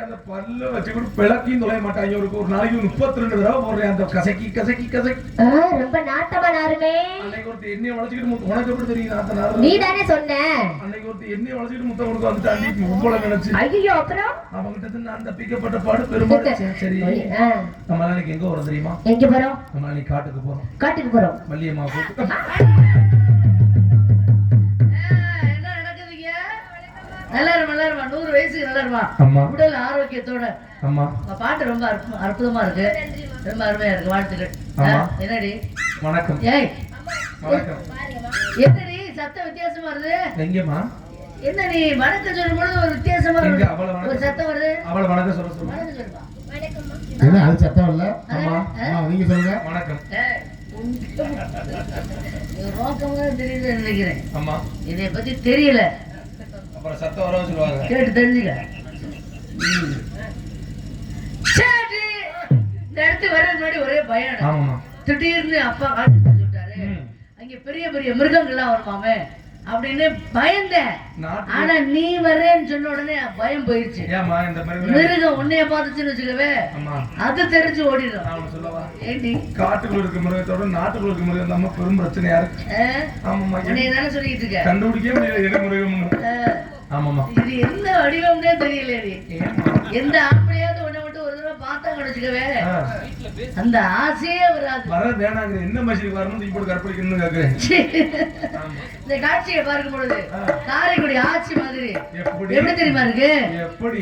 அந்த பல்ல வச்சு கூட பிளக்கியும் தொலைய மாட்டாங்க. ஒரு நாளைக்கு 32 தடவை போடுறேன் அந்த கசக்கி கசக்கி கசக்கி. ரொம்ப நாட்டமா நாருமே. அன்னைக்கு ஒருத்தர் எண்ணெய் வளைச்சிக்கிட்டு உனக்கு எப்படி தெரியும் நாத்த நாரு? நீ தானே சொன்ன. அன்னைக்கு ஒருத்தர் எண்ணெய் வளைச்சிக்கிட்டு முத்தம் கொடுக்க வந்துட்டாண்டி உங்களை நினைச்சு. ஐயோ அப்புறம் அவங்கிட்ட இருந்து அந்த பிக்கப்பட்ட பாடு பெருமாள். சரி நம்ம நாளைக்கு எங்க வரோம் தெரியுமா? எங்க போறோம்? நம்ம நாளைக்கு காட்டுக்கு போறோம். காட்டுக்கு போறோம். மல்லியம்மா கூப்பிட்டு நல்லா இருமா 100 வயசுக்கு நல்லா இருமா. உடல் ஆரோக்கியத்தோட. பாட்டு ரொம்ப அற்புதமா இருக்கு. ரொம்ப அருமையா இருக்கு. வாழ்த்துக்கள். என்னடி வணக்கம். ஏய் வணக்கம். என்னடி சத்தம் வித்தியாசமா வருது? எங்கம்மா? என்ன நீ வணக்கம் சொல்லும் பொழுது ஒரு வித்தியாசமா வருது. ஒரு சத்தம் வருது. அவளை வணக்கம் சொல்ல சொல்லுங்க. வணக்கம் சொல்லுமா. என்ன அது சத்தம் இல்ல? ஆமா நீங்க சொல்லுங்க. வணக்கம். ரோக்கமா தெரியுது நினைக்கிறேன். ஆமா இதை பத்தி தெரியல. அப்புறம் சத்தம் வர சொல்லுவாங்க. கேட்டு தெரிஞ்சுக்க. இந்த இடத்துக்கு வர்றது முன்னாடி ஒரே பயம். ஆமா திடீர்னு அப்பா காட்டு சொல்லிட்டாரு. அங்க பெரிய பெரிய மிருகங்கள்லாம் வருமாமே அப்படின்னு பயந்தேன். ஆனா நீ வர்றேன்னு சொன்ன உடனே பயம் போயிடுச்சு. மிருகம் உன்னைய பார்த்துச்சுன்னு வச்சுக்கவே அது தெரிஞ்சு ஓடிடும். ஏண்டி காட்டுக்குள்ள இருக்க மிருகத்தோட நாட்டுக்குள்ள இருக்க மிருகம் தான் பெரும் பிரச்சனையா இருக்கு. உன்னைய தானே சொல்லிட்டு இருக்க. கண்டுபிடிக்கவே முடியல எது மிருகம். ஆமாமா இது என்ன வடிவம்னே தெரியல. எந்த ஆம்பளையாவது உன்னை மட்டும் ஒரு தடவை பார்த்தா கிடைச்சுக்கவே அந்த ஆசையே வராது. வர வேணாங்க என்ன மனுஷனுக்கு வரணும் இப்படி கற்பழிக்கணும்னு கேக்குறேன். இந்த காட்சியை பார்க்கும் பொழுது காரைக்குடி ஆட்சி மாதிரி எப்படி தெரியுமா இருக்கு? எப்படி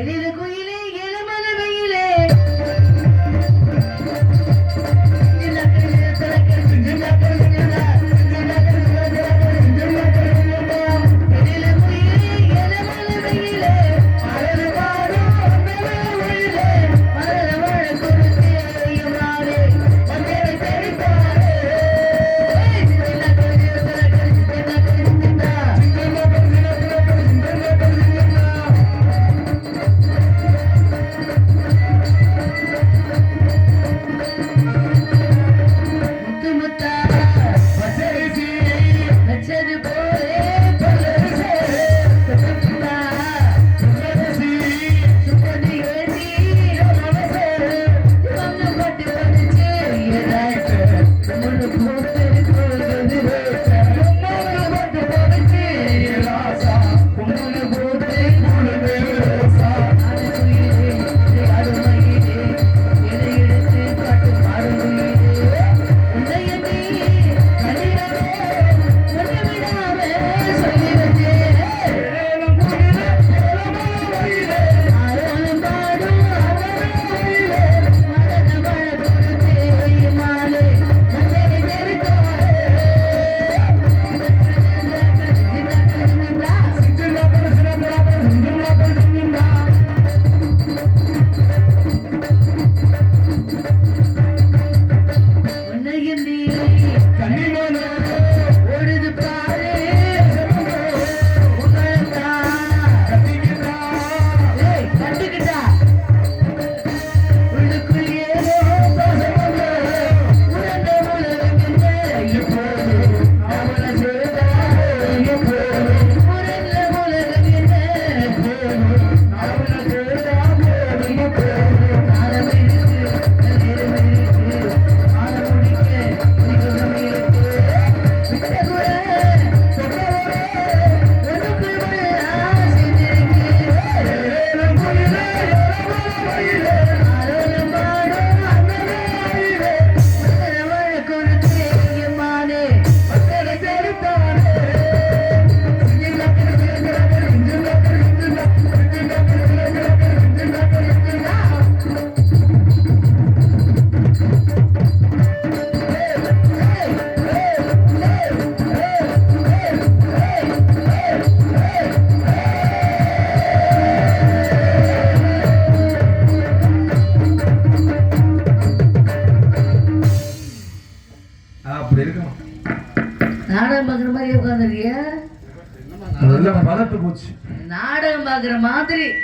எழில குயிலே எலுமல வெயிலே நாடகம் பாக்குற மாதிரி உட்காந்துருக்கிய. பதத்து போச்சு. நாடகம் பாக்குற மாதிரி